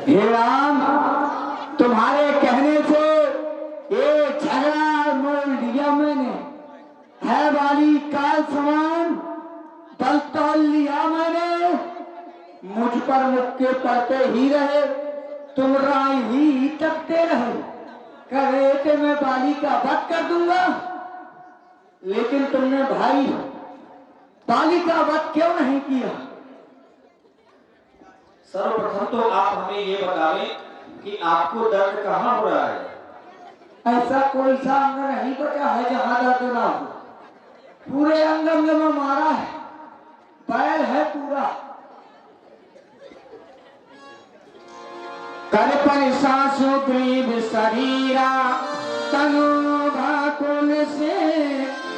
हे राम, तुम्हारे कहने से ये झगड़ा मोल लिया मैंने, है वाली काल समान बल तोल लिया मैंने। मुझ पर मुक्के पड़ते ही रहे, तुम राय ही टकते रहे। कह रहे थे मैं बाली का वध कर दूंगा, लेकिन तुमने भाई बाली का वध क्यों नहीं किया? सर्वप्रथम तो आप हमें ये बतावें कि आपको दर्द कहाँ हो रहा है? ऐसा कोई सा अंग नहीं बचा है जहाँ दर्द ना हो। पूरे अंग अंग में मारा है, बैल है पूरा। कल्पन सांसों ग्रीव शरीरा, तनु भाकुन से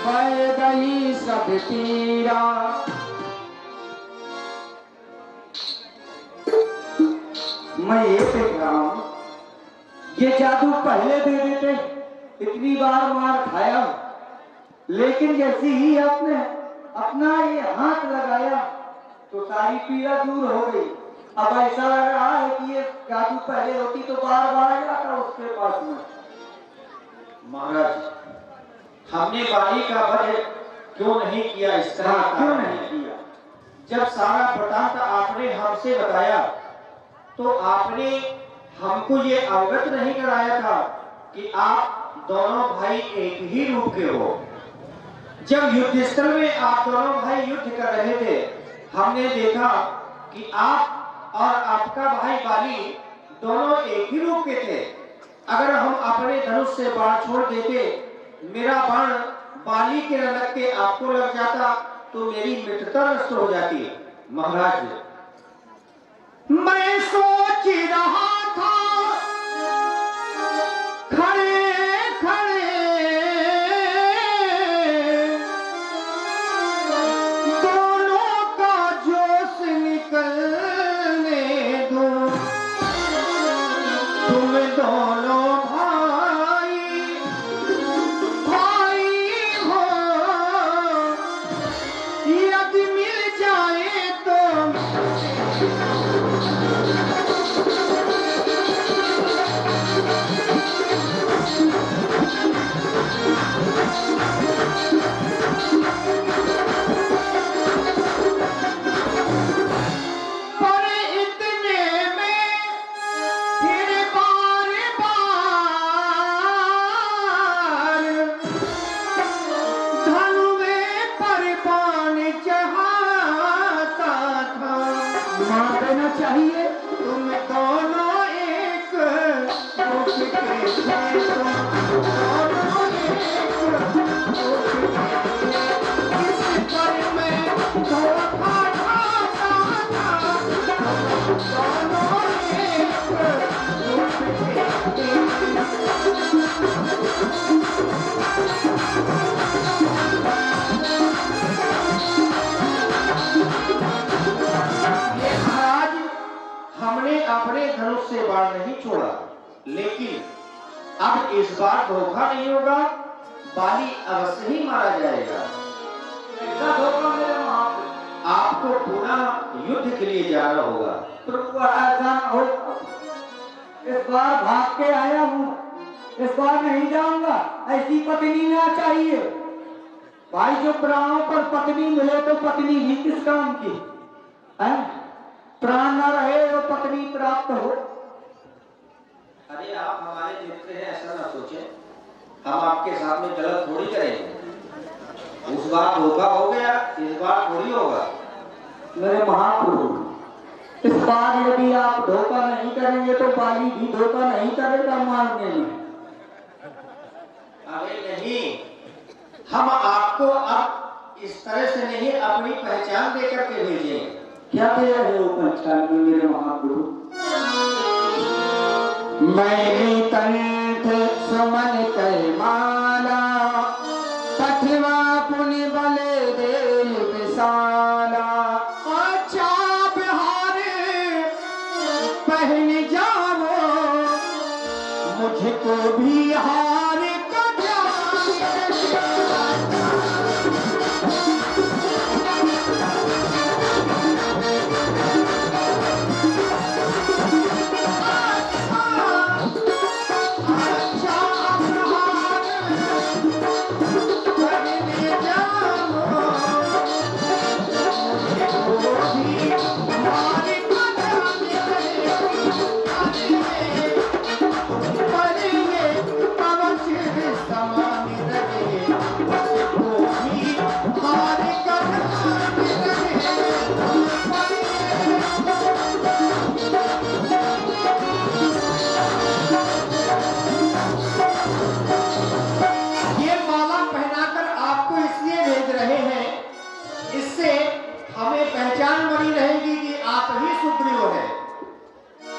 बह गई सब पीरा। मैं ये देख रहा हूं, ये जादू पहले दे देते, इतनी बार मार खाया, लेकिन जैसे ही आपने अपना ये हाथ लगाया तो सारी पीड़ा दूर हो गई। अब ऐसा लग रहा है कि ये जादू पहले होती तो बार बार जाता उसके पास में। महाराज, हमने बाली का वध क्यों नहीं किया? इस तरह क्यों नहीं किया? जब सारा वृतांत आपने हमसे बताया तो आपने हमको ये अवगत नहीं कराया था कि आप दोनों भाई एक ही रूप के हो। जब युद्धस्थल में आप दोनों भाई युद्ध कर रहे थे, हमने देखा कि आप और आपका भाई बाली दोनों एक ही रूप के थे। अगर हम अपने धनुष से बाण छोड़ देते, मेरा बाण बाली के न लग के आपको लग जाता तो मेरी मित्रता नष्ट हो जाती। महाराज, मैं सोच रहा था खड़े खड़े, दोनों का जोश निकलने दो। तुम दोनों भाई भाई हो, यदि मिल जाए तो चाहिए। तुम दोनों एक रूप के थे, दोनों एक रूप के थे। इस पर मैं धोखा खाता था, दोनों एक रूप के थे। हमने अपने धनुष से बाण नहीं छोड़ा, लेकिन अब इस बार धोखा नहीं होगा, बाली अवश्य ही मारा जाएगा। ऐसा धोखा मेरे महाप्रभु, आपको पुनः युद्ध के लिए जाना होगा। प्रभु ऐसा हो, इस बार भाग के आया हूँ, इस बार नहीं जाऊंगा। ऐसी पत्नी ना चाहिए भाई, जो प्राणों पर पत्नी मिले तो पत्नी भी किस काम की है? प्राण न रहे तो पत्नी प्राप्त हो। अरे आप हमारे मित्र हैं, ऐसा ना सोचें। हम आपके साथ में गलत थोड़ी करेंगे। उस बार धोखा हो गया, इस बार थोड़ी होगा। मेरे महाप्रभु, इस बार यदि आप धोखा नहीं करेंगे तो बाली भी धोखा नहीं करेगा मारने में। अरे नहीं, हम आपको अब इस तरह से नहीं अपनी पहचान देकर के भेजेंगे। क्या दे रहे हो पहचान में मेरे महाप्रभु? मैंने कंठ सुमन कर माला, पठवा पुनि बले दे विशाला। अच्छा बिहार पहन जाओ, मुझको भी हार का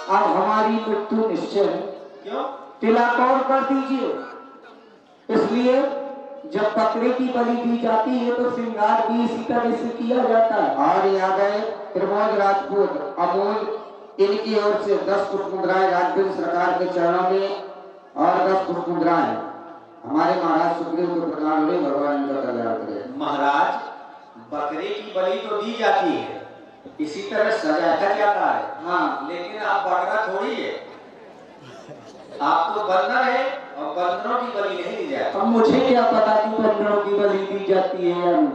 अब हमारी मृत्यु निश्चय है। क्यों? तिलक और कर दीजिए। इसलिए जब बकरे की बलि दी जाती है तो श्रृंगार भी इसी तरह से किया जाता है। और याद है प्रमोद राजपूत अमूल इनकी ओर से 10 पुष्प मुद्राएं राजवीर सरकार के चरणों में और 10 पुष्प मुद्राएं हमारे महाराज सुखदेव को प्रदान हुए। भगवान इनका कल्याण करें। महाराज, बकरे की बलि तो दी जाती है, इसी तरह सजाया जाता है। हाँ, लेकिन आप बकरा थोड़ी है, आप तो बंदर है और बंदरों की बलि नहीं दी जाती। अब मुझे क्या पता कि बंदरों की बलि दी जाती है या नहीं।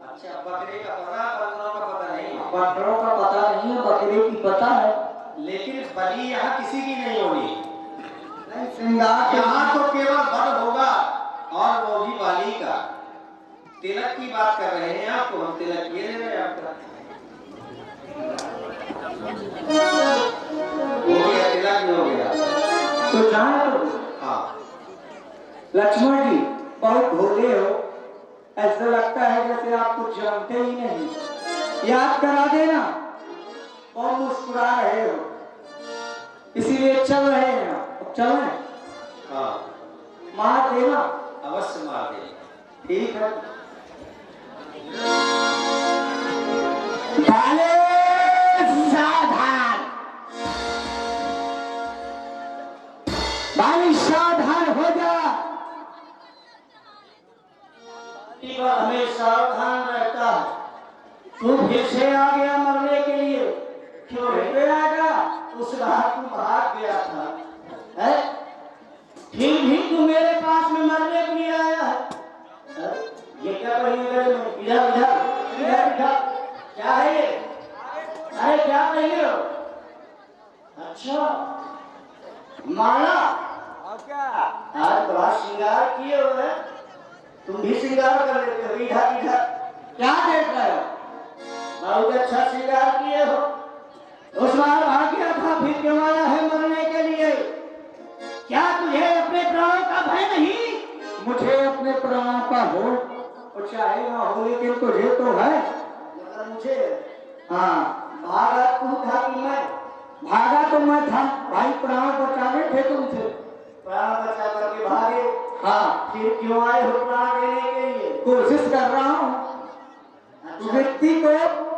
अच्छा, बकरे का पता, बंदरों का पता नहीं। बंदरों का पता नहीं है, बकरे की पता है। लेकिन बलि यहाँ किसी की नहीं होगी। नहीं, श्रृंगार यहाँ तो केवल वध होगा, और वो भी बाली का। तिलक की बात कर रहे हैं आपको, हम तिलक ये ले रहे हैं आपका। हो गया, तिलक भी हो गया। तो जान तो हाँ, लक्ष्मण जी बहुत भोले हो, ऐसा लगता है जैसे आप कुछ जानते ही नहीं। याद करा देना, और मुस्कुरा रहे हो, इसीलिए चल रहे हैं। अब चलें? हाँ, मार देना। अवश्य मार दे। ठीक है। काले सावधान, बाली सावधान हो जा। हमें सावधान रहता है। तू फिर से आ गया मरने के लिए। क्यों आएगा? उस रात तू भाग गया था, है? फिर भी तू मेरे पास में मरने के लिए आया है? ये क्या कहेंगे? इधर इधर इधर इधर, क्या है ये? अरे क्या कहेंगे हो? अच्छा, माला आज बड़ा श्रृंगार किए हो है। तुम भी श्रृंगार कर लेते हो। इधर इधर क्या देख रहे हो? बहुत अच्छा श्रृंगार किए हो। उस बार भाग गया था, फिर क्यों आया है मरने के लिए? क्या तुझे अपने प्राणों का भय नहीं? मुझे अपने प्राणों का हो और चाहे ना हो, लेकिन तुझे तो है। मगर मुझे, हाँ, भागा तू था कि मैं? भागा तो मैं था भाई, प्राण बचाने थे तुमसे। प्राण बचा करके भागे? हाँ। फिर क्यों आए हो प्राण देने के लिए? कोशिश कर रहा हूँ। अच्छा। व्यक्ति को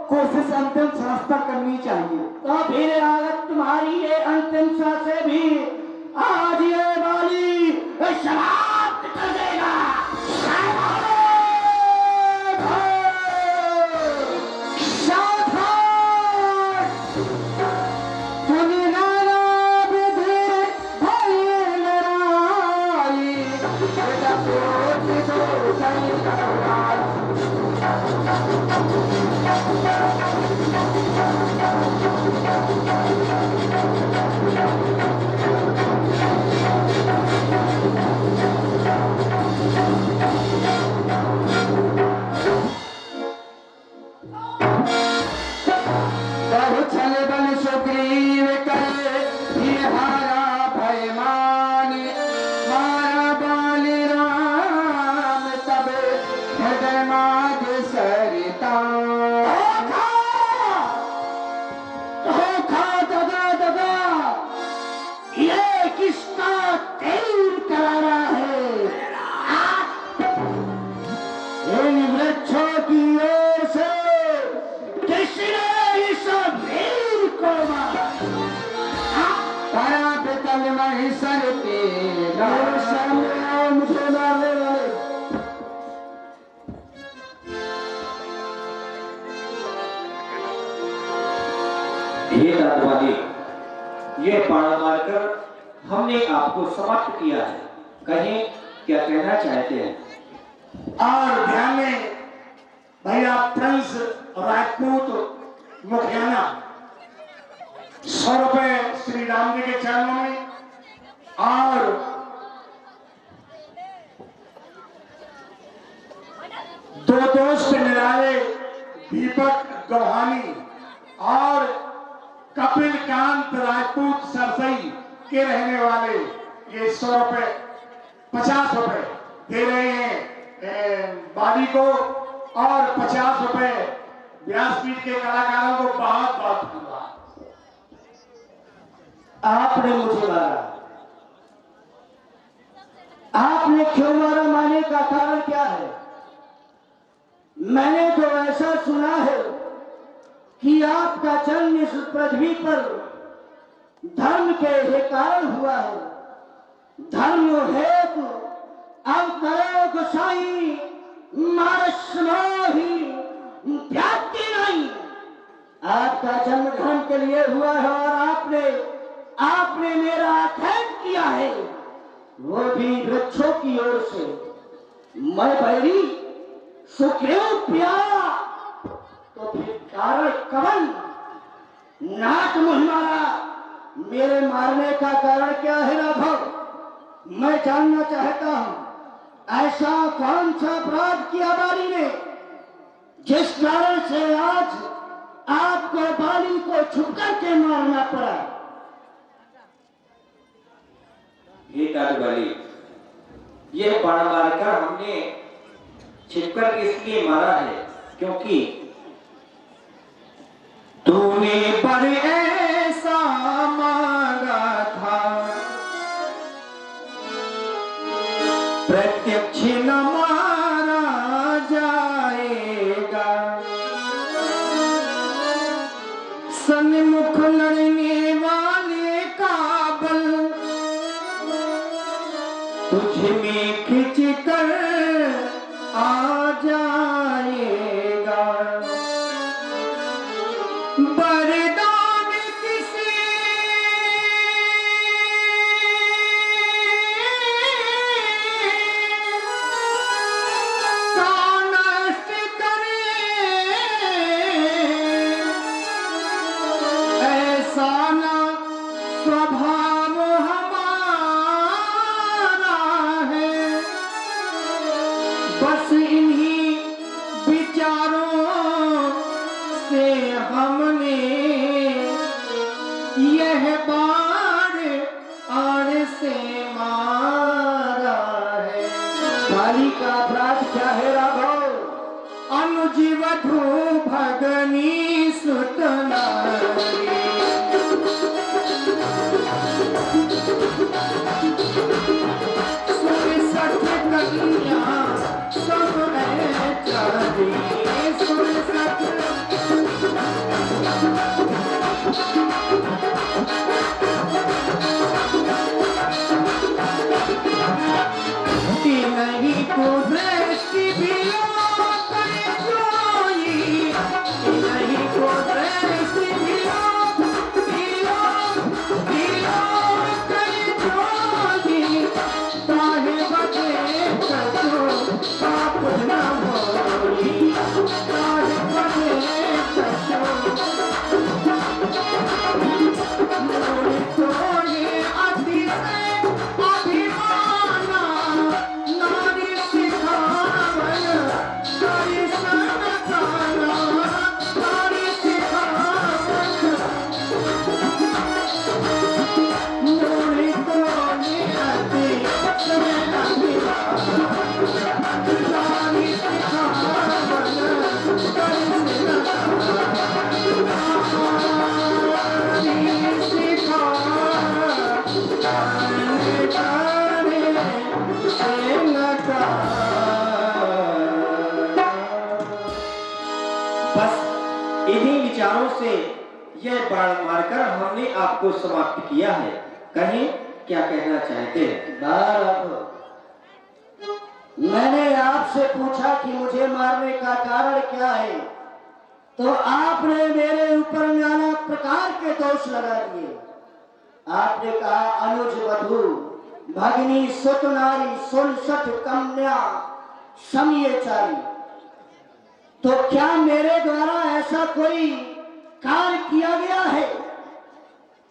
कोशिश अंतिम सांस तक करनी चाहिए। तो फिर आगत तुम्हारी ये अंतिम सांसें भी आज ये बाली समाप्त कर देगा। ये बाण मारकर हमने आपको समाप्त किया है। कहें क्या कहना चाहते हैं? और ध्यान में भैया प्रिंस राजपूत मुखियाना 100 रुपए श्री राम जी के चरणों में, और दो दोस्त निराले दीपक गौहानी और कपिल कांत राजपूत सरसई के रहने वाले ये 100 रुपए 50 रुपए दे रहे हैं बाली को, और 50 रुपए व्यासपीठ के कलाकारों को बहुत बहुत धन्यवाद। आपने मुझे मारा। आपने क्यों मारा, मारने का कारण क्या है? मैंने तो ऐसा सुना है कि आपका जन्म इस पृथ्वी पर धर्म के ही कारण हुआ है। धर्म हेतु अवतरो गोसाई मारसमोहि व्याप्ति नहीं। आपका जन्म धर्म के लिए हुआ है और आपने मेरा अध्ययन किया है, वो भी वृक्षों की ओर से। मैं बैरी सुग्रीव प्यारा, तो फिर कारण कवन नाक मुँह मारा। मेरे मारने का कारण क्या है राघव? मैं जानना चाहता हूं। ऐसा कौन सा अपराध किया बाली ने जिस कारण से आज आपको बाली को छुप करके मारना पड़ा? ये काटबाली, ये बाण मारकर हमने छिपकर इसलिए मारा है क्योंकि तूने पर ऐसा मांगा था, प्रत्यक्ष न मारा जाएगा। सन्मुख लड़ने वाले का बल तुझ में खिंच कर आ जाएगा। बरदान किसे का नष्ट करे, ऐसा ना स्वभाव हमारा है। बस इन्हीं विचारों से हमने यह बाण आड़ से मारा है। बाली का अपराध क्या है राघव? अनुजीवधु भगनी सुतनारी, सुरसठ कन्या सब है चारी। सुरसठ नहीं को दृष्टि भी जोई, नहीं को दृष्टि भी जोई। ताहे बजे करो पाप न होई, ताहे बजे इन्हीं विचारों से यह बाण मारकर हमने आपको समाप्त किया है। कहें क्या कहना चाहते हैं? मैंने आपसे पूछा कि मुझे मारने का कारण क्या है, तो आपने मेरे ऊपर नाना प्रकार के दोष लगा दिए। आपने कहा अनुज वधु भगिनी सुतनारी 66 कन्या समयचारी। तो क्या मेरे द्वारा ऐसा कोई कार्य किया गया है?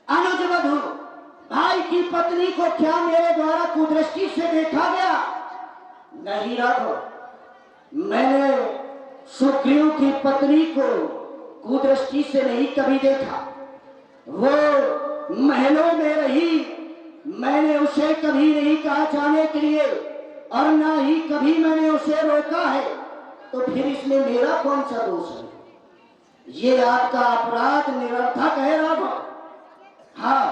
अनुज वधु भाई की पत्नी को क्या मेरे द्वारा कुदृष्टि से देखा गया? नहीं राघव, मैंने सुग्रीव की पत्नी को कुदृष्टि से नहीं कभी देखा। वो महलों में रही, मैंने उसे कभी नहीं कहा जाने के लिए और ना ही कभी मैंने उसे रोका है। तो फिर इसमें मेरा कौन सा दोष है? ये आपका अपराध निरर्थक है राघव। हाँ,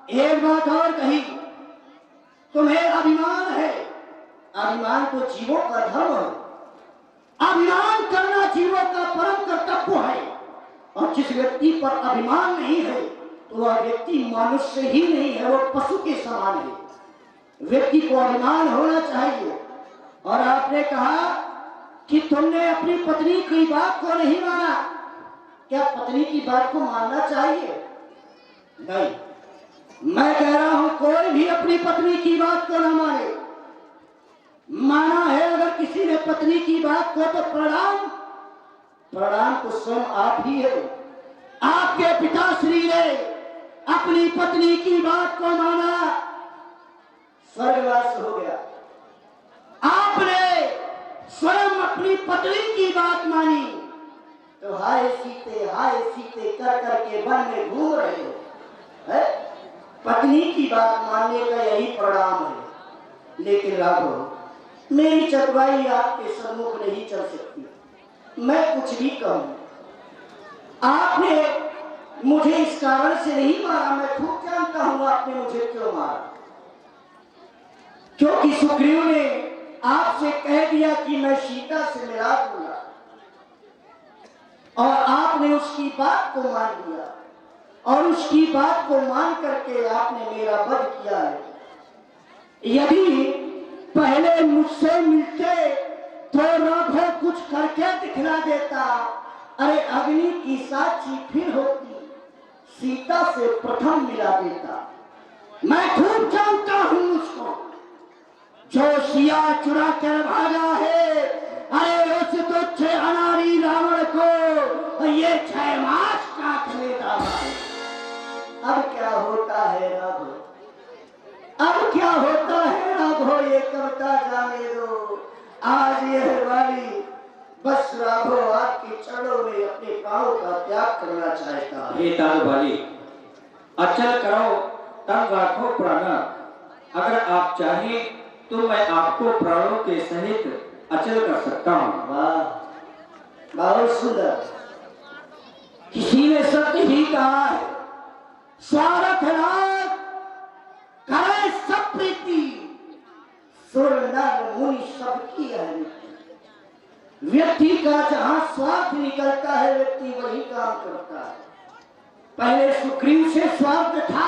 एक बात और कही, तुम्हें अभिमान है। अभिमान तो जीवों का धर्म है। अभिमान करना जीवों का परम कर्तव्य है। और जिस व्यक्ति पर अभिमान नहीं है तो वह व्यक्ति मनुष्य ही नहीं है, वो पशु के समान है। व्यक्ति को अभिमान होना चाहिए। और आपने कहा कि तुमने अपनी पत्नी की बात को नहीं माना। क्या पत्नी की बात को मानना चाहिए? नहीं, मैं कह रहा हूं कोई भी अपनी पत्नी की बात को न माने। माना है अगर किसी ने पत्नी की बात को तो प्रणाम। प्रणाम तो स्वयं आप ही है। आपके पिताश्री ने अपनी पत्नी की बात को माना, स्वर्गवास हो गया। आपने स्वयं अपनी पत्नी की बात मानी तो हाय सीते कर करके वन में घूम रहे हो। है? पत्नी की बात मानने का यही परिणाम है। लेकिन राघव, मेरी चतुराई आपके सम्मुख नहीं चल सकती। मैं कुछ भी कहूं, आपने मुझे इस कारण से नहीं मारा। मैं खूब जानता हूं आपने मुझे क्यों मारा। क्योंकि सुग्रीव ने आपसे कह दिया कि मैं सीता से मिला दूंगा, और आपने उसकी बात को मान लिया। और उसकी बात को मान करके आपने मेरा वध किया है। यदि पहले मुझसे मिलते तो राघव कुछ करके दिखला देता। अरे अग्नि की साक्षी फिर होती, सीता से प्रथम मिला देता। मैं खूब जानता हूं उसको, जो सिया चुरा कर भागा है। अरे उस तुच्छ अनारी रावण को ये 6 मास काट लेता है। अब क्या होता है राघव, अब क्या होता है राघव, ये कविता जाने दो। आज यह वाली बस राघव आपके चरणों में अपने प्राणों का त्याग करना चाहता है। हे तालुबाली, अचल करो तन राखो प्राण। अगर आप चाहें तो मैं आपको प्राणों के सहित अचल कर सकता हूँ। वाह, बहुत सुंदर। किसी ने सत्य ही कहा है, स्वार्थ राग करे सब प्रीति, सुर नर मुनि सबकी है। व्यक्ति का जहां स्वार्थ निकलता है व्यक्ति वही काम करता है। पहले सुग्रीव से स्वार्थ था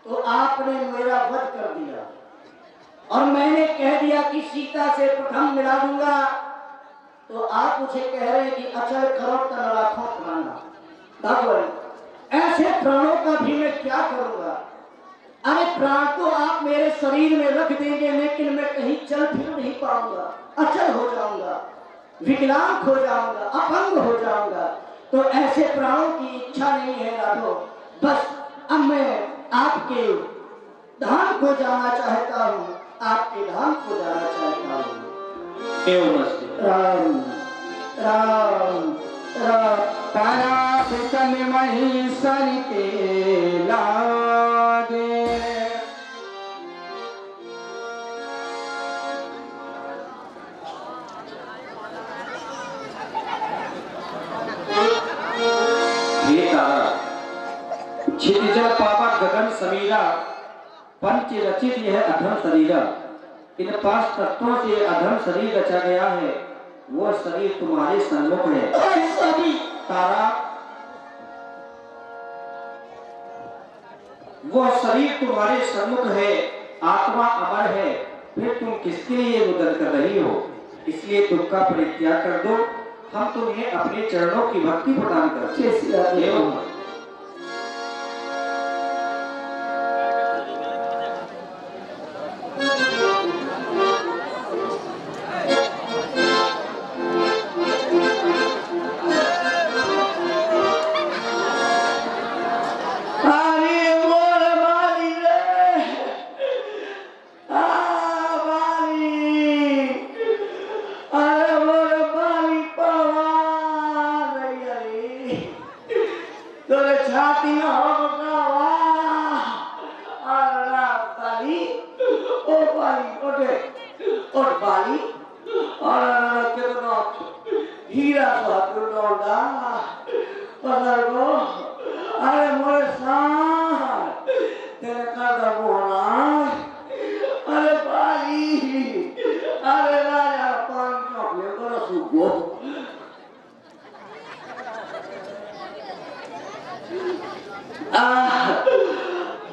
तो आपने मेरा वध कर दिया, और मैंने कह दिया कि सीता से प्रथम मिला दूंगा, तो आप मुझे कह रहे हैं कि अचल करो तन राखो प्राण। भगवान, ऐसे प्राणों का भी मैं क्या करूंगा। अरे प्राण तो आप मेरे शरीर में रख देंगे, लेकिन मैं कहीं चल फिर नहीं पाऊंगा, अचल हो जाऊंगा, विकलांग हो जाऊंगा, अपंग हो जाऊंगा। तो ऐसे प्राणों की इच्छा नहीं है राघव। बस अब मैं आपके धाम को जाना चाहता हूँ, आपके धाम को जाना चाहता हूँ। राम राम राम। तारा पितन महीश्वर के लागे, हे तारा, क्षितिजल पावा गगन समीरा, पंच रचित यह अधम शरीरा। इन 5 तत्वों से अधम शरीर रचा गया है, वो शरीर तुम्हारे सन्मुख है। तारा, वो शरीर तुम्हारे सन्मुख है, आत्मा अमर है, फिर तुम किसके लिए रुदन कर रही हो। इसलिए दुख का परित्याग कर दो, हम तुम्हें अपने चरणों की भक्ति प्रदान करते हैं।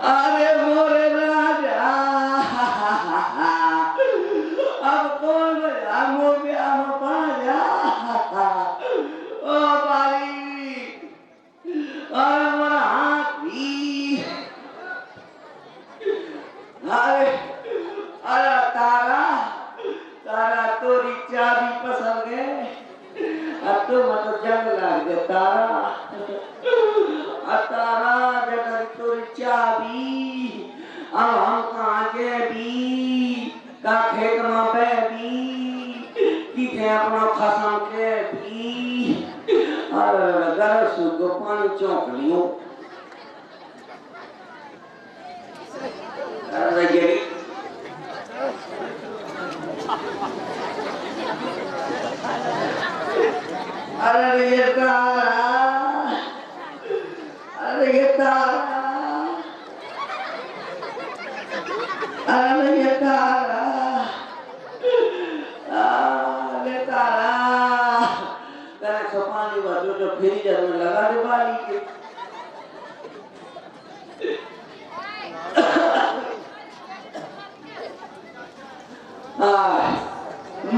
अरे मोरे राजा अब कौन हमो पे हम बाजा ओ बारी अरे मोरा हाथी अरे अरे तारा तारा तोरी चाबी पसंद है अब तो मतलब जंग लग गया तारा तारा जगह तोरी चाबी अब हम कहाँ के भी का खेत में बैठी किथे अपना खसम के भी अरे घर सुगो पानी चौंक लियो अरे ये तारा अरे ये तारा अरे ये तारा अरे तारा तेरे सोपानी बाजू जो फिरी जब में लगा दे बाली के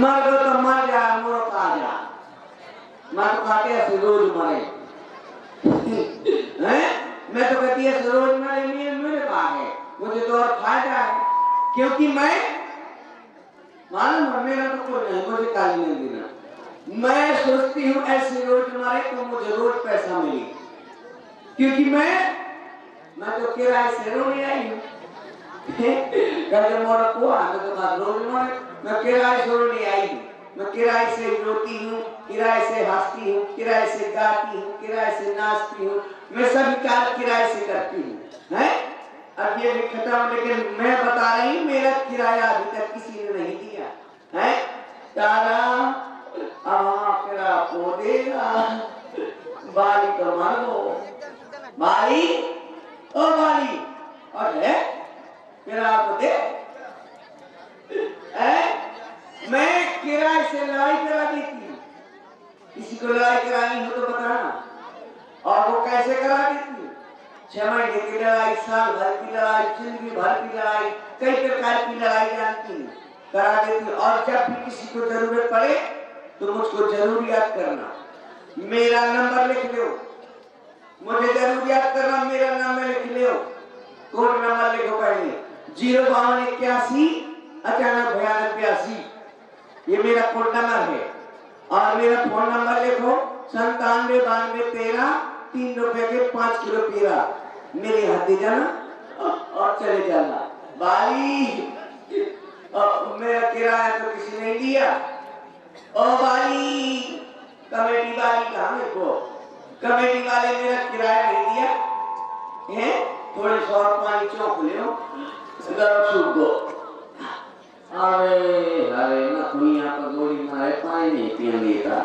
मर गो तो मर जा मोर का जा मर काटे ऐसे रोज मरे हैं मैं तो कहती है रोज मरे मेरे पास है मुझे तो और फायदा है क्योंकि मैं मालूम है मेरा तो कोई नहीं मुझे काली नहीं देना मैं सोचती हूँ ऐसे रोज मारे तो मुझे रोज पैसा मिले क्योंकि मैं तो किराए से रोने आई हूँ कहते मोरा को आने तो बात रोज मारे मैं किराए से रोने आई हूँ मैं किराए से रोती हूँ किराए से हंसती हूँ किराए से गाती हूँ किराए से नाचती हूँ मैं सभी कार्य किराए से करती हूँ हैं अब ये भी खत्म लेकिन मैं बता रही हूँ मेरा किराया अभी तक किसी ने नहीं दिया है तारा किराया को देगा बाली तो मारो बाली ओ बाली और है किराया को दे मैं किराए से लड़ाई करा देती हूँ किसी को लड़ाई करानी हो तो बताना और वो कैसे करा देती हूँ 6 महीने की लड़ाई साल भर की लड़ाई जिंदगी भर की लड़ाई कई प्रकार की लड़ाई जानती हूँ करा देती हूँ और जब भी किसी को जरूरत पड़े तो मुझको जरूर याद करना मेरा नंबर लिख लो मुझे जरूर याद करना मेरा नंबर लिख लो कोड नंबर लिखो पहले 05281 अचानक भयानक 82 ये मेरा कोड नंबर है और मेरा फोन नंबर लिखो 979213 3 रुपए के 5 किलो पीरा मेरे हाथ दे जाना और चले जाना बाली मेरा किराया तो किसी ने दिया ओ बाली कमेटी वाली कहाँ है को कमेटी वाले मेरा किराया नहीं दिया हैं थोड़े सौ पानी चौंक लियो गरम सूख दो अरे अरे ना दुनिया पर गोली मारे पानी नहीं पीने देता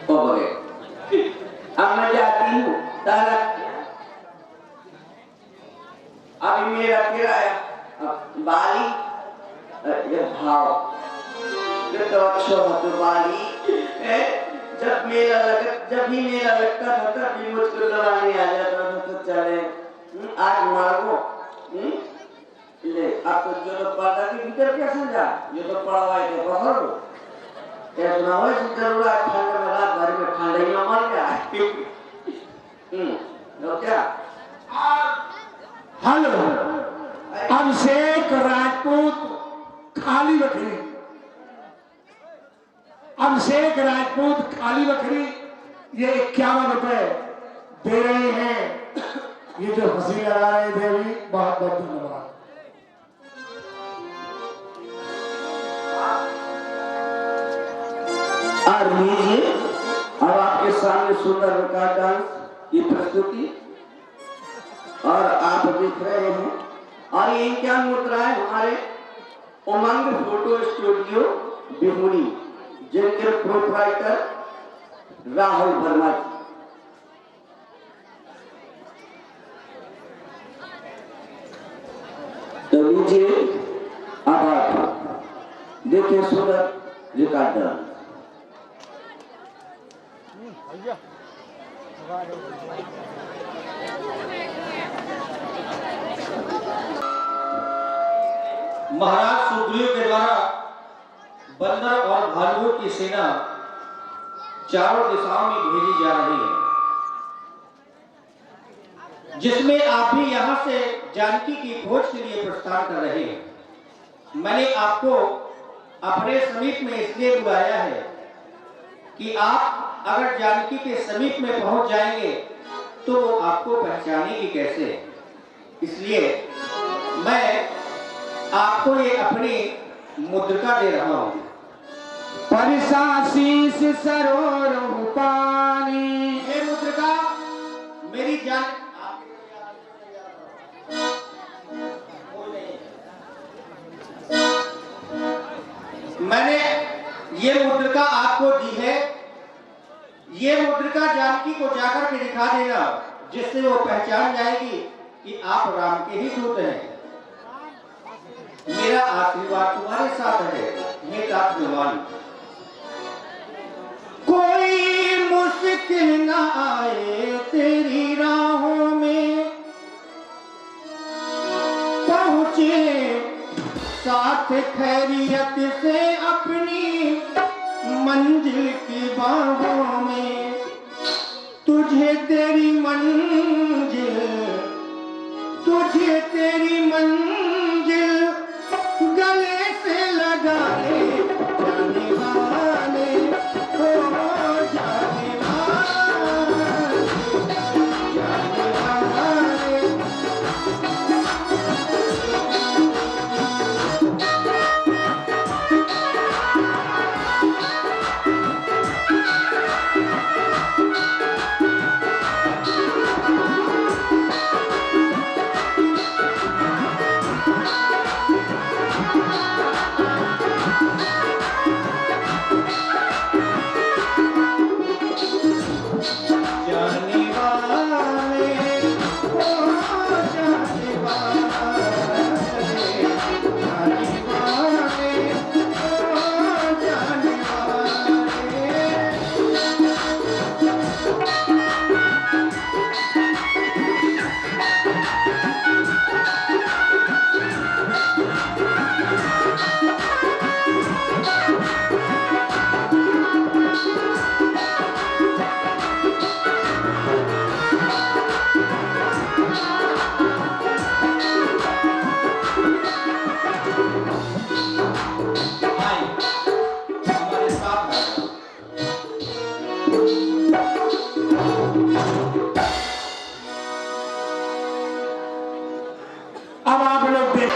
पोबरे अब मैं जाती हूँ तारा अभी मेरा किराया बाली ये भाव ये तो अच्छा है तो बाली जब भी मेला लगता था तभी मुझको लड़ाने आ जाता था तो चले आज मारो ले आप तो जो पर्दा के भीतर क्या समझा ये तो पड़ा हुआ है बाहर क्या सुना हुआ इस जरूरत ठंड में रात भर में ठंड ही मर गया तो क्या हेलो अभिषेक राजपूत खाली बकरी अभिषेक राजपूत खाली बकरी ये 51 रुपए दे रहे हैं ये जो हंसी लगा रहे थे अभी बहुत बहुत धन्यवाद और लीजिए अब आपके सामने सुंदर का डांस की प्रस्तुति और आप देख रहे हैं और ये क्या मुद्रा है हमारे उमंग फोटो स्टूडियो बिहुनी जिनके प्रोप्राइटर राहुल वर्मा तो लीजिए अब आप देखिए सुंदर रिकॉर्ड डांस। महाराज सुग्रीव के द्वारा बंदर और भालुओं की सेना चारों दिशाओं में भेजी जा रही है, जिसमें आप भी यहां से जानकी की खोज के लिए प्रस्थान कर रहे हैं। मैंने आपको अपने समीप में इसलिए बुलाया है कि आप अगर जानकी के समीप में पहुंच जाएंगे तो वो आपको पहचानेगी कैसे। इसलिए मैं आपको ये अपनी मुद्रिका दे रहा हूं। परसाशीष सरोवर पानी। ये मुद्रिका मेरी जान मैंने ये मुद्रिका आपको दी है। ये मुद्रिका जानकी को जाकर के दिखा देना, जिससे वो पहचान जाएगी कि आप राम के ही दूत हैं। मेरा आशीर्वाद तुम्हारे साथ है, हे तात्विमान। कोई मुश्किल न आए तेरी राहों में, पहुंचे साथ खैरियत से अपनी मंजिल की बाहों में। तुझे तेरी मंजिल, तुझे तेरी मंजिल गले से लगाए जाने वाले, ओ जाने वाले, जाने वाले। अब आप लोग देख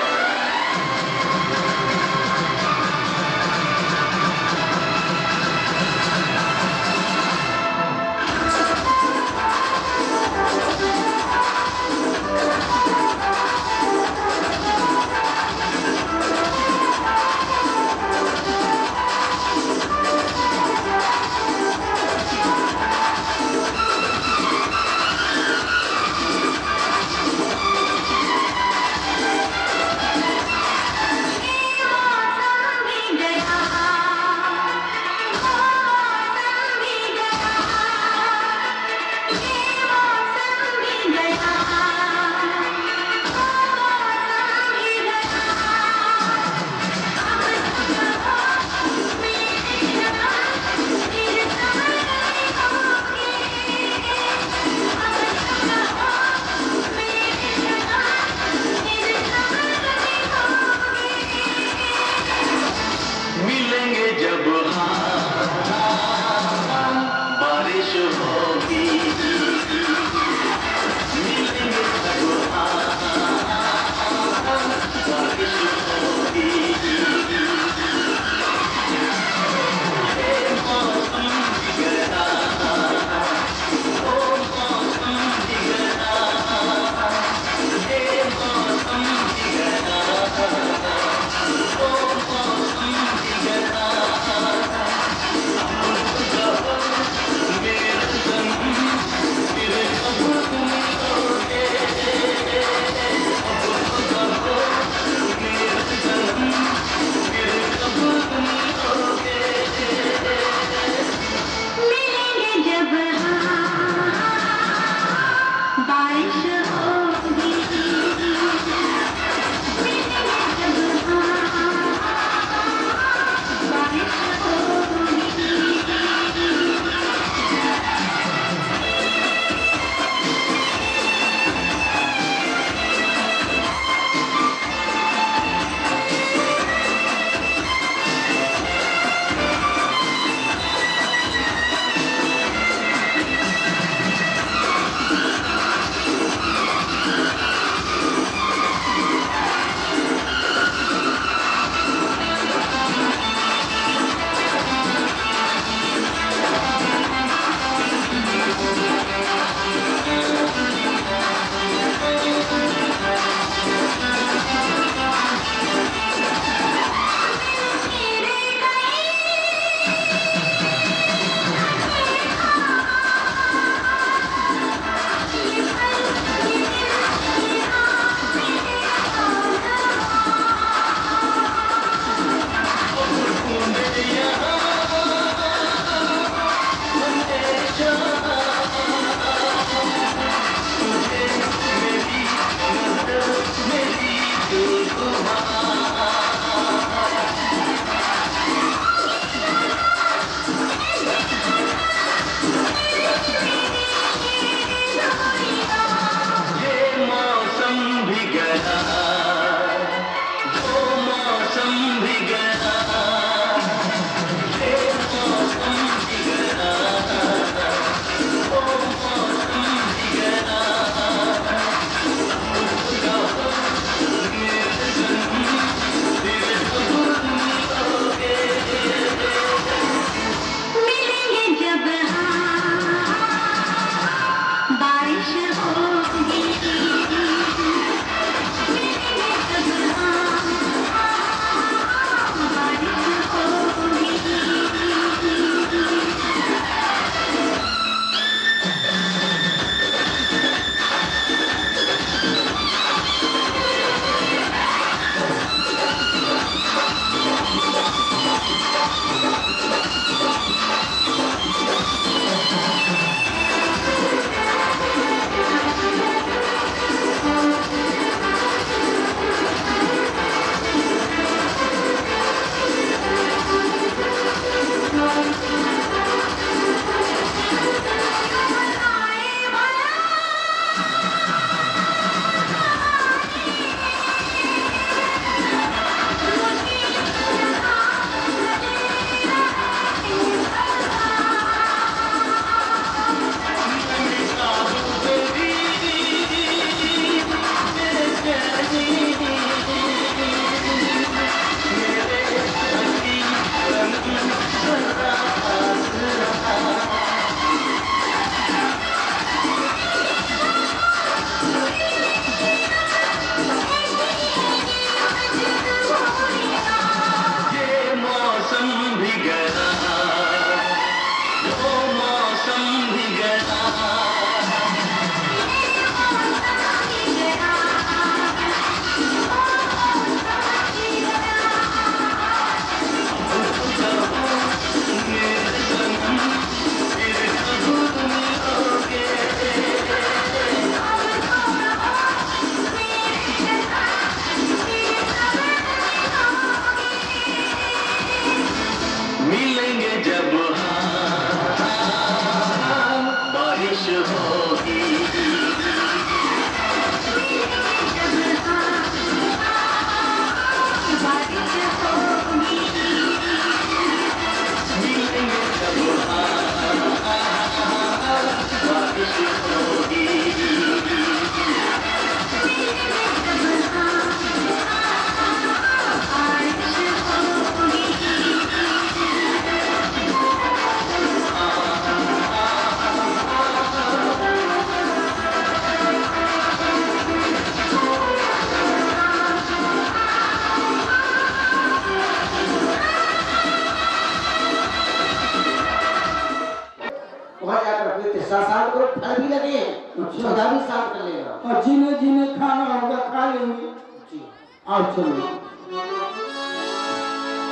साथ साथ करो, फल भी लगे हैं, सौदा भी साथ कर लेना। और जिन्हें जिन्हें खाना होगा खा लेंगे। जी आओ चलो।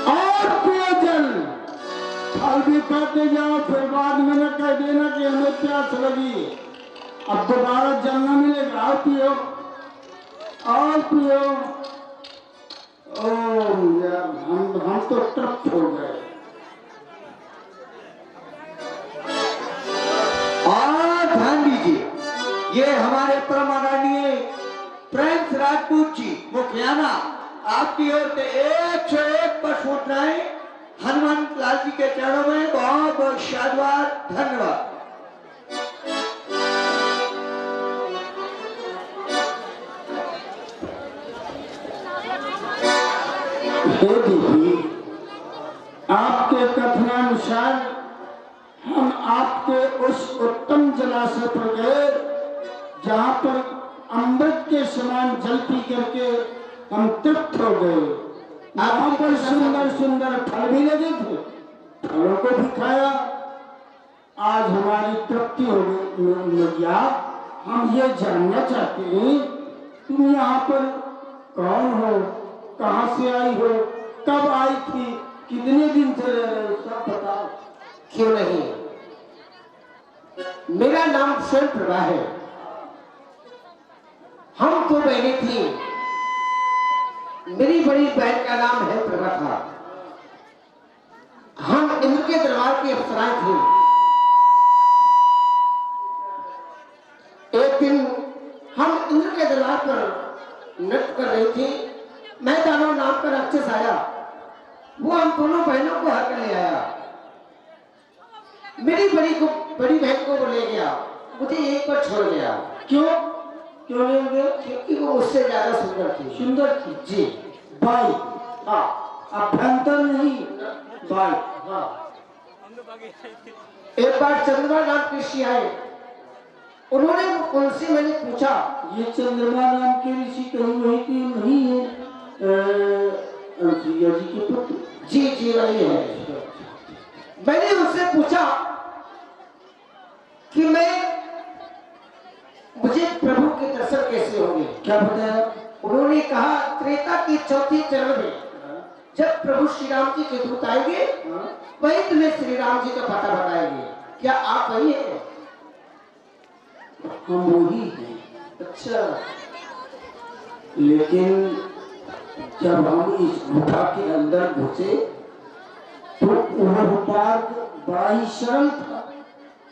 और पेयजल फल भी खाते जाओ, फिर बाद में न कह देना कि हमें प्यास लगी, अब दोबारा जल न मिलेगा। आओ पियो और पियो। ओ यार हम तो ट्रप हो गए। और ध्यान दीजिए, ये हमारे परम आदरणीय प्रिंस राजपूत जी मुखियाना आपकी ओर से 101 पुष्पांजलि हनुमान लाल जी के चरणों में बहुत बहुत शादवाद, धन्यवाद। हे देवी, आपके कथनानुसार हम आपके उस उत्तम जलाशय पर गए जहाँ पर अमृत के समान जल पी करके हम तृप्त हो गए। वहाँ पर सुंदर सुंदर फल भी लगे थे, फलों को भी खाया। आज हमारी तृप्ति हो गई। मैया, हम ये जानना चाहते हैं तुम यहाँ पर कौन हो, कहाँ से आई हो, कब आई थी, कितने दिन से रह रहे हो, सब बताओ। क्यों नहीं, मेरा नाम स्वयं प्रभा है। हम दो बहनें थी, मेरी बड़ी बहन का नाम है प्रभा था। हम इंद्र के दरबार की अप्सराएं थी। एक दिन हम इंद्र के दरबार पर नृत्य कर रही थी। मैं दानव नाम का राक्षस आया, वो हम दोनों बहनों को हर कर ले आया। मेरी बड़ी बहन को वो ले गया, मुझे एक पर छोड़ गया। क्यों क्यों ले गए? क्योंकि वो मुझसे ज्यादा सुंदर थी। सुंदर थी जी बाई, हाँ, अभ्यंतर नहीं बाई। हाँ। एक बार चंद्रमा नाम के ऋषि आए, उन्होंने उनसे मैंने पूछा, ये चंद्रमा नाम के ऋषि कहीं वही की नहीं है अनुसुईया जी के पुत्र? जी जी वही है। मैंने उनसे पूछा कि मुझे प्रभु के दर्शन कैसे होंगे। क्या बताया? उन्होंने कहा त्रेता की चौथी चरण में जब प्रभु श्री राम जी के दूत आएंगे वही तुम्हें श्री राम जी का पता बताएंगे। क्या आप वही हैं? हम वही हैं। अच्छा, लेकिन जब हम इस गुफा के अंदर घुसे तो वह मार्ग बड़ा ही सरल था।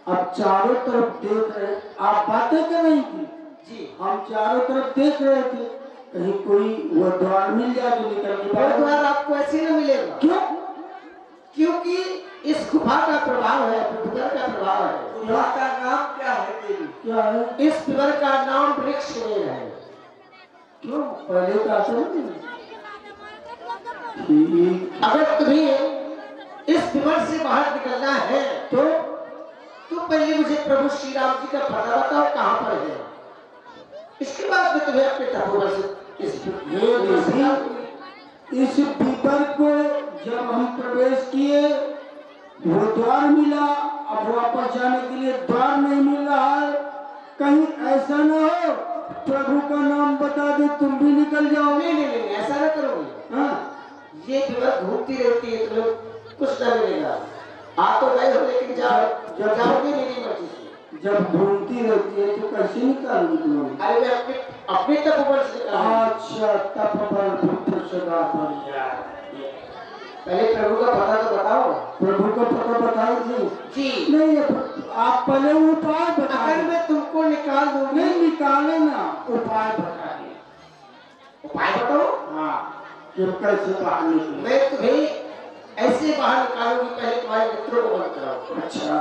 अब चारों तरफ देख रहे, आप बातें कर रही थी जी, हम चारों तरफ देख रहे थे, कहीं कोई वो द्वार मिल जाए तो निकल के वो द्वार आपको ऐसे न मिलेगा। क्यों? क्योंकि इस गुफा का प्रभाव है, पिपर का प्रभाव है। गुफा का नाम क्या है देवी? क्या है? इस पिपर का नाम वृक्ष मेल है। क्यों? पहले का असर ठीक। अगर तुम्हें इस पिपर से बाहर निकलना है तो पहले मुझे प्रभु श्री राम जी का पता बताओ कहाँ पर है। इसके बाद में तुम्हें अपने तपोवन से इस पीपर को जब हम प्रवेश किए वो द्वार मिला, अब वापस जाने के लिए द्वार नहीं मिल रहा है। कहीं ऐसा ना हो प्रभु का नाम बता दे तुम भी निकल जाओ। नहीं नहीं नहीं, ऐसा ना करोगे। हाँ, ये पिपर घूमती रहती है, तुम्हें कुछ ना मिलेगा। आ तो गए हो लेकिन जाओगे मेरी मर्जी से। जब घूमती रहती है तो कैसे निकालोगी तुम? अरे मैं अपने तपोवन से निकालूंगा। अच्छा, तपोवन पुत्र सदा पर यार। पहले प्रभु का पता तो बताओ। प्रभु का पता बताओ जी। नहीं, आप पहले उपाय बताओ। अगर मैं तुमको निकाल दूंगी, नहीं निकाले ना, उपाय बताइए। उपाय बताओ। हाँ, कि कैसे बाहर निकले। मैं तुम्हें ऐसे बाहर निकालूंगी, पहले तुम्हारे मित्रों को बंद कराओ। अच्छा,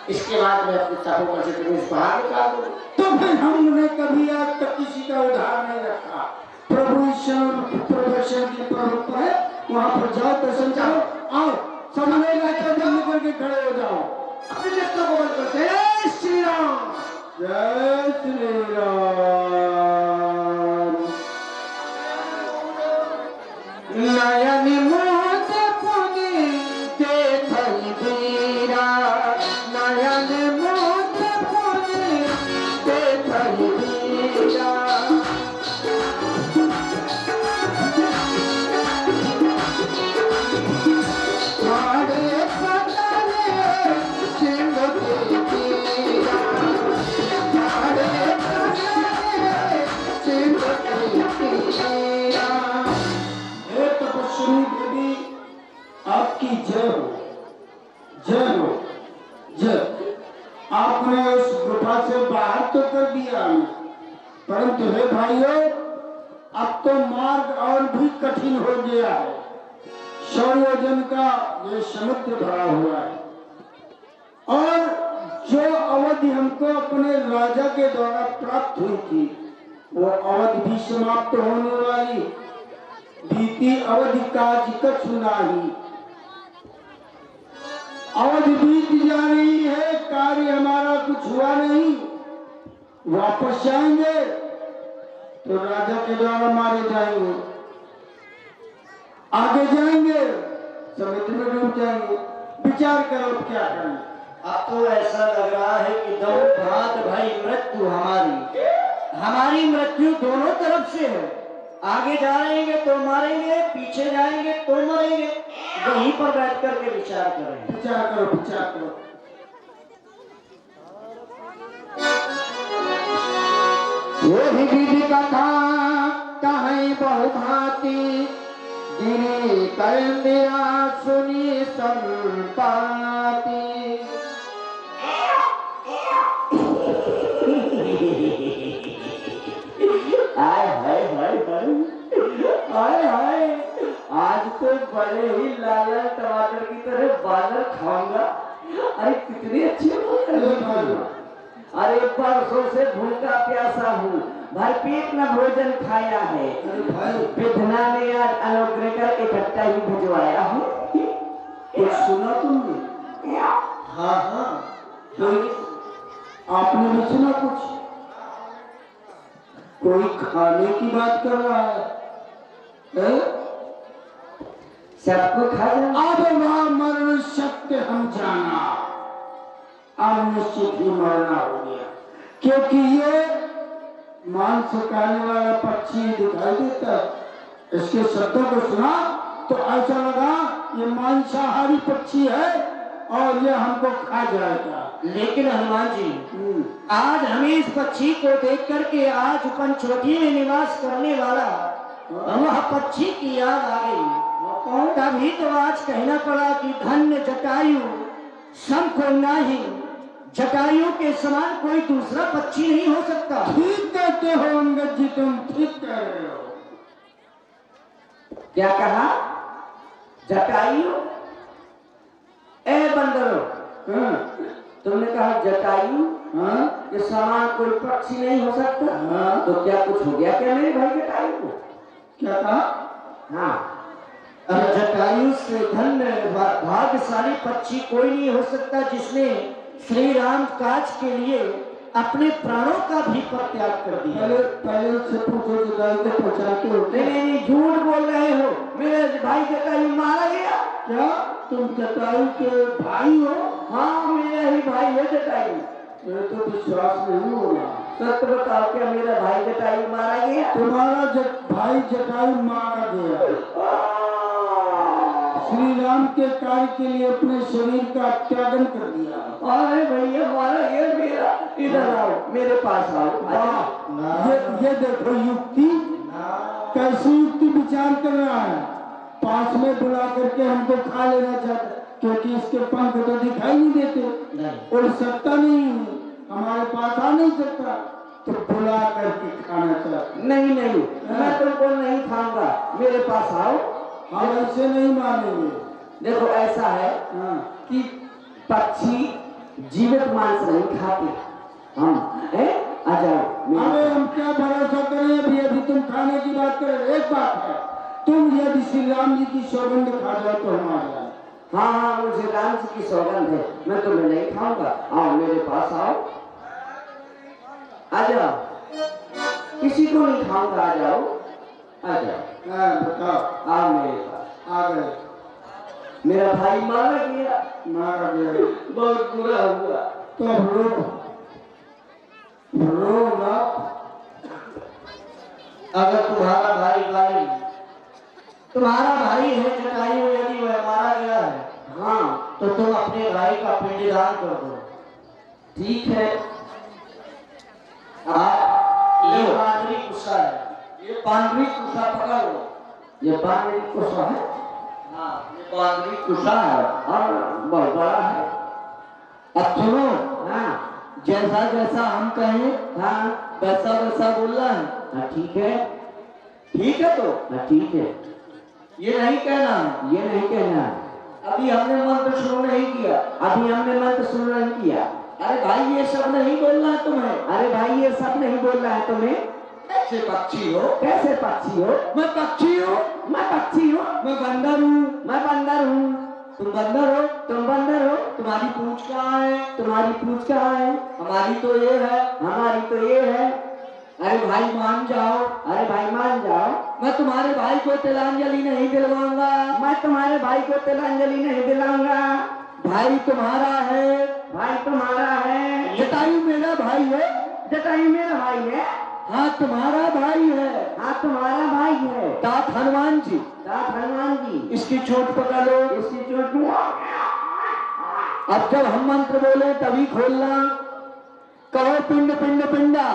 इसके बाद मैं अपने तपोवन से तुम्हें बाहर निकाल दूंगी। तो फिर हमने कभी आज तक किसी का उधार नहीं रखा। प्रभु ईश्वर प्रदर्शन की परंपरा है, वहाँ पर जाओ दर्शन करो, आओ सब लोग आकर जब निकल के खड़े हो जाओ। अपने मित्रों को बंद करो। जय श्री राम। जय श्री राम। नयन मोद पुनि देखई बीरा, नयन मोद आपकी जय हो, जय हो, जय। आपने उस गुफा से बाहर तो कर दिया हमें, परंतु हे भाइयों, अब तो मार्ग और भी कठिन हो गया है। 100 योजन का ये समुद्र भरा हुआ है और जो अवधि हमको अपने राजा के द्वारा प्राप्त हुई थी वो अवधि भी समाप्त होने वाली। बीती अवधि काज कछु नाही, अवधि बीत जा रही है, कार्य हमारा कुछ हुआ नहीं। वापस जाएंगे तो राजा के द्वारा मारे जाएंगे, आगे जाएंगे समुद्र में डूब जाएंगे। विचार करो क्या करना। अब तो ऐसा लग रहा है कि दो भात भाई मृत्यु हमारी मृत्यु दोनों तरफ से है। आगे जाएंगे तो मारेंगे, पीछे जाएंगे तो मरेंगे। वहीं पर बैठ करके विचार करेंगे। विचार करो, विचार करो। यही विधि कथा कहीं बहुभांति, गिरी कर मेरा सुनी संपाति। हाय हाय हाय हाय हाय हाय, आज तो बड़े ही लाल लाल टमाटर की तरह बानर खाऊंगा। अरे कितनी अच्छी बात है। अरे बरसों से भूखा प्यासा हूँ, भरपेट न भोजन खाया है। विधना ने आज अनुग्रह कर इकट्ठा ही भिजवाया हूँ। कुछ सुना तुमने? हाँ हाँ, आपने भी सुना कुछ? कोई खाने की बात कर रहा है? सबको खा जाना। अब वह मरण सत्य हम जाना, अब निश्चित ही मरना हो गया, क्योंकि ये मांस खाने वाला पक्षी दिखाई देता है। इसके शब्दों को सुना तो ऐसा लगा ये मांसाहारी पक्षी है और ये हमको खा जाएगा। लेकिन हनुमान जी, आज हमें इस पक्षी को देख करके आज पंचवटी में निवास करने वाला वह पक्षी की याद आ गई। तभी तो आज कहना पड़ा कि धन्य जटायु सम को नाही, जटायु के समान कोई दूसरा पक्षी नहीं हो सकता। ठीक कहते हो अंगद जी, तुम ठीक कह रहे हो। क्या कहा? जटायु? ए बंदरो, तुमने कहा जटायु के समान कोई पक्षी नहीं हो सकता। तो क्या कुछ हो गया क्या मेरे भाई जटायु को? क्या कहा? हाँ, जटायु से धन्य भाग्यशाली पक्षी कोई नहीं हो सकता जिसने श्री राम काज के लिए अपने प्राणों का भी परित्याग कर दिया। पहले से पूछो जटायु को पहचानते हो? नहीं, झूठ बोल रहे हो। मेरे भाई जटायु मारा गया। क्या तुम जटायु के भाई हो? हाँ, मेरा ही भाई है जटायु। मेरे तो विश्वास नहीं हो रहा। सत्य बताओ, क्या मेरा भाई जटायु मारा गया? तुम्हारा भाई जटायु मारा गया। श्री राम के कार्य के लिए अपने शरीर का त्यागन कर दिया। अरे भैया मारा गया मेरा। इधर आओ, मेरे पास आओ। ये देखो युक्ति, कैसी युक्ति विचार कर रहा है। पास में बुला करके हमको खा लेना चाहता, क्योंकि इसके पंख तो दिखाई नहीं देते, उड़ सकता नहीं, हमारे पास आ नहीं सकता, तो बुला करके खाना चाहता। नहीं, मैं तुमको नहीं खाऊंगा, मेरे पास आओ। हम ऐसे नहीं मानेंगे। देखो ऐसा है कि पक्षी जीवित मांस नहीं खाते। हम आ जाओ। अरे हम क्या भरोसा करें? अभी तुम खाने की बात करें। एक बात है, तुम यदि श्री राम जी की सौगंध खा जाओ तो हम आ जाए। हाँ, मुझे राम जी की सौगंध है, मैं तुम्हें नहीं खाऊंगा। आओ मेरे पास आओ, आ जाओ। किसी को नहीं खाऊंगा, आ जाओ, आ जाओ। बताओ। आओ मेरे पास। आ गए। मेरा भाई मारा गया। मारा गया। बहुत बुरा हुआ। तो रो ना। अगर तुम्हारा भाई है जटायु, यदि वह मारा गया है, हाँ, तो तुम अपने भाई का पिंडदान कर दो। ठीक है। ये पांडवी कुशा है, ये पांडवी कुशा पकड़ लो। ये पांडवी कुशा है। हाँ, बांदरी कुशा है और बहुत बड़ा है। अब सुनो, हाँ जैसा जैसा हम कहें हाँ वैसा वैसा बोलना है। हाँ ठीक है, ठीक है तो हाँ ठीक है, ये नहीं कहना है। ये नहीं कहना। अभी हमने मंत्र शुरू नहीं किया। अभी हमने मंत्र शुरू नहीं किया। अरे भाई ये सब नहीं बोलना है तुम्हें। अरे भाई ये सब नहीं बोलना है तुम्हें। कैसे पक्षी हो? कैसे पक्षी हो? मैं पक्षी हूँ। मैं पक्षी हूँ। मैं बंदर हूँ। मैं बंदर हूँ। तुम बंदर हो। तुम बंदर हो। तुम्हारी पूंछ कहाँ है? तुम्हारी पूंछ कहाँ है? हमारी तो ये है। हमारी तो ये है। अरे भाई मान जाओ। अरे भाई मान जाओ। मैं तुम्हारे भाई को तिलांजलि नहीं दिलवाऊंगा। मैं तुम्हारे भाई को तिलांजलि नहीं दिलाऊंगा। भाई तुम्हारा है। भाई तुम्हारा है। जटायु मेरा भाई है। जटायु मेरा भाई है। हाँ तुम्हारा भाई है। हाँ तुम्हारा भाई है। तात हनुमान जी। तात हनुमान जी। इसकी चोट पकड़ लो। इसकी चोट में अब जब हम मंत्र बोले तभी खोलना। कहो पिंड पिंड पिंडा।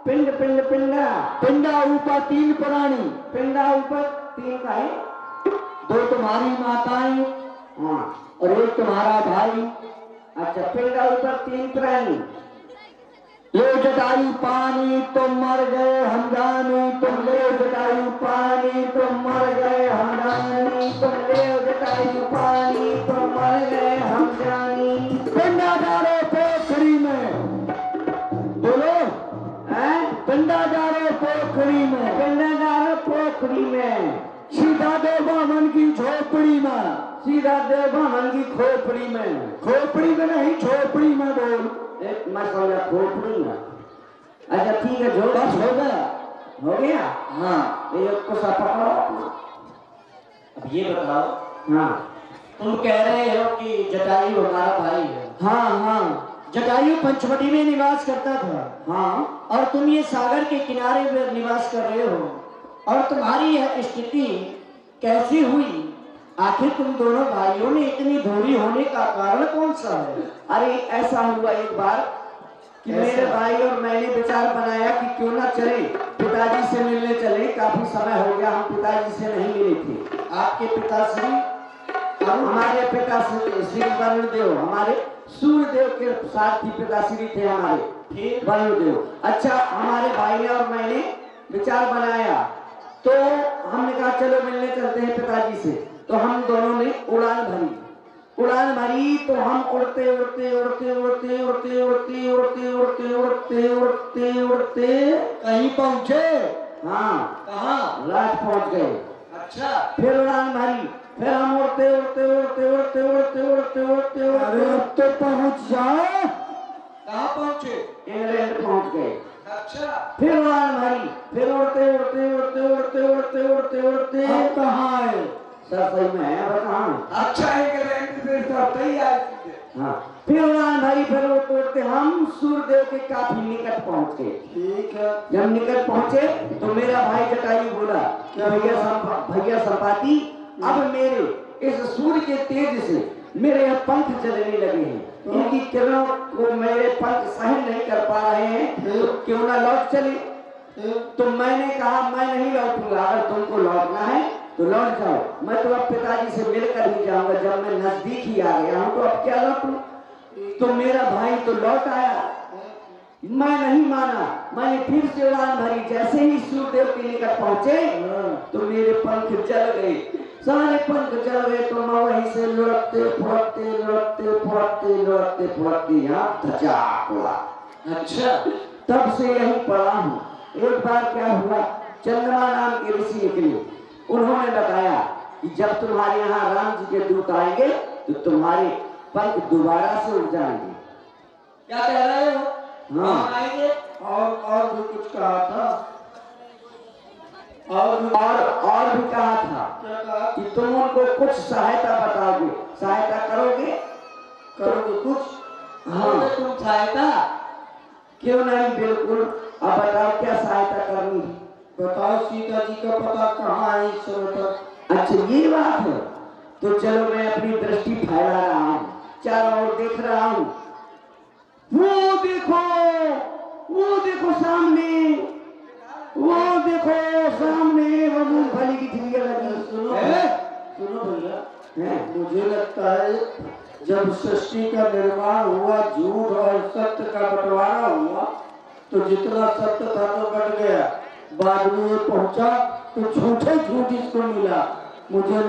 पिंड पिंड पिंडा। पिंडा ऊपर 3 प्राणी। पिंडा ऊपर 3 का है। 2 तुम्हारी माताएं हाँ और 1 तुम्हारा भाई। अच्छा, पिंडा ऊपर 3 प्राणी। ले जटायु पानी तुम मर गए हम जानी। तुम ले जटायु पानी तुम मर गए हम जानी। तुम ले जटायु पानी तुम मर गए हम जानी। पिंडा डालो पोखरी में। बोलो पिंडा डालो पोखरी में। पिंडा डालो पोखरी में। सीधा दो बामन की झोपड़ी में। सीधा दे बामन की खोपड़ी में। खोपड़ी में नहीं झोपड़ी में बोल। एक मैं समझा खोपड़ी में। अच्छा ठीक है, जो बस हो गया। हो गया। हाँ एक को सा पकड़ो। अब ये बताओ, हाँ तुम कह रहे हो कि जटायु हमारा भाई है। हाँ हाँ जटायु पंचवटी में निवास करता था। हाँ और तुम ये सागर के किनारे में निवास कर रहे हो। और तुम्हारी यह स्थिति कैसी हुई? आखिर तुम दोनों भाइयों में इतनी दूरी होने का कारण कौन सा है? अरे ऐसा हुआ एक बार कि मेरे भाई और मैंने विचार बनाया कि क्यों ना चले पिताजी से मिलने चले। काफी समय हो गया हम पिताजी से नहीं मिले थे। आपके पिताश्री हमारे पिता श्री वरुणदेव, हमारे सूर्यदेव के सारथी पिताश्री थे हमारे वरुणदेव। अच्छा, हमारे भाई ने और मैंने विचार बनाया तो हमने कहा चलो मिलने चलते हैं पिताजी से। तो हम दोनों ने उड़ान भरी। उड़ान भरी तो हम उड़ते उड़ते उड़ते उड़ते उड़ते उड़ते उड़ते उड़ते उड़ते उड़ते उड़ते कहीं पहुंचे। हाँ कहाँ? रात पहुंच गए। अच्छा फिर उड़ान भरी। फिर हम उड़ते उड़ते उड़ते उड़ते उड़ते उड़ते उड़ते अरे उड़ते अब तो पहुंच जाओ। कहाँ पहुंचे? इंग्लैंड पहुंच गए। अच्छा फिर उड़ान भरी। फिर उड़ते उड़ते उड़ते उड़ते उड़ते उड़ते उड़ते अब कहाँ है? सर सही में है अब कहाँ? अच्छा इंग्लैंड से सब तैयार कीजिए। हाँ फिर उड़ान भरी। फिर उड़ते उड़ते हम सूर्यदेव के काफी निकट पहुंच गए। ठीक है। जब निकट पहुंचे तो मेरा भाई जटायु बोला कि भैया संपाति, अब मेरे इस सूर्य के तेज से मेरे यहाँ पंख चलने लगे हैं। इनकी किरणों को मेरे पंख सहन नहीं कर पा रहे हैं, तो क्यों ना लौट चले। तो मैंने कहा मैं नहीं लौटूंगा। अगर तुमको लौटना है तो लौट जाओ। मैं तो अब पिताजी से मिलकर ही जाऊंगा। जब मैं नजदीक ही आ गया हूँ तो अब क्या लौटूं। तो मेरा भाई तो लौट आया। मैं नहीं माना। मैंने फिर से उड़ान भरी। जैसे ही सूर्यदेव के निकट पहुंचे तो मेरे पंख जल गए। सारे पंख जल गए। तो मैं वहीं से लुढ़कते फुढ़कते लुढ़कते फुढ़कते लुढ़कते फुढ़कते यहाँ धचाक हुआ। अच्छा तब से यहीं पड़ा हूँ। एक बार क्या हुआ, चंद्रमा नाम के ऋषि निकले। उन्होंने बताया कि जब तुम्हारे यहाँ राम जी के दूत आएंगे तो तुम्हारे पंख दोबारा से उड़ जाएंगे। क्या कह रहे हो? हाँ आएंगे। और भी कुछ कहा था। और भी कहा था क्या कहा? कि तुम उनको कुछ सहायता बताओगे। सहायता करोगे? करोगे कुछ? हाँ तुम सहायता क्यों नहीं, बिल्कुल। अब बताओ क्या सहायता करनी है। बताओ। सीता जी का पता कहाँ है इस समय तक? अच्छा ये बात है। तो चलो मैं अपनी दृष्टि फैला रहा हूँ, चारों ओर देख रहा हूँ। वो देखो सामने, वो देखो सामने वो मूंगफली की ठिलियां लगी। सुनो है? सुनो भैया मुझे लगता है जब सृष्टि का निर्माण हुआ झूठ और सत्य का बंटवारा हुआ तो जितना सत्य था तो बढ़ गया, बाद में ये पहुंचा तो झूठे झूठ इसको मिला। मुझे